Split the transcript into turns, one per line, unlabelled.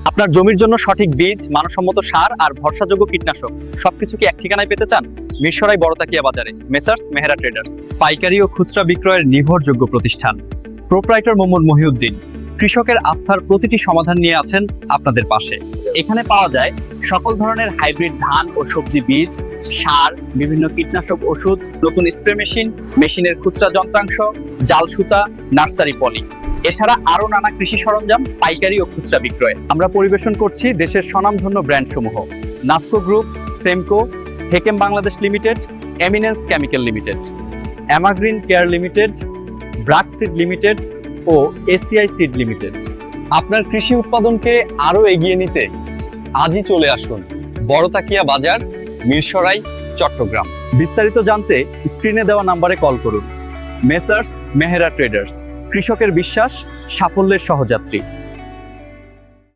আপনার জমির জন্য সঠিক বীজ, মানসম্মত সার আর ভরসাযোগ্য কীটনাশক সবকিছু কি এক ঠিকানায় পেতে চান? মিরসরাই বড়তাকিয়া বাজারে মেসার্স মেহেরা ট্রেডার্স, পাইকারি ও খুচরা বিক্রয়ের নির্ভরযোগ্য প্রতিষ্ঠান। প্রোপ্রাইটর মোহাম্মদ মহিউদ্দিন কৃষকের আস্থার প্রতিটি সমাধান নিয়ে আছেন আপনাদের পাশে। এখানে পাওয়া যায় সকল ধরনের হাইব্রিড ধান ও সবজি বীজ, সার, বিভিন্ন কীটনাশক ওষুধ, নতুন স্প্রে মেশিন, মেশিনের খুচরা যন্ত্রাংশ, জাল সুতা, নার্সারি পলি, এছাড়া আরো নানা কৃষি সরঞ্জাম পাইকারি ও খুচরা বিক্রয়ে। আমরা পরিবেশন করছি দেশের স্বনামধন্য ব্র্যান্ড সমূহ: Nafco group, Semco, Hekem Bangladesh limited, Eminence chemical limited, Amagreen care limited, BRAC seed limited ও এসিআই সিড লিমিটেড। আপনার কৃষি উৎপাদনকে আরো এগিয়ে নিতে আজই চলে আসুন বড়তাকিয়া বাজার, মিরসরাই, চট্টগ্রাম। বিস্তারিত জানতে স্ক্রিনে দেওয়া নম্বরে কল করুন। মেসার্স মেহেরা ট্রেডার্স, কৃষকের বিশ্বাস, সাফল্যের সহযাত্রী।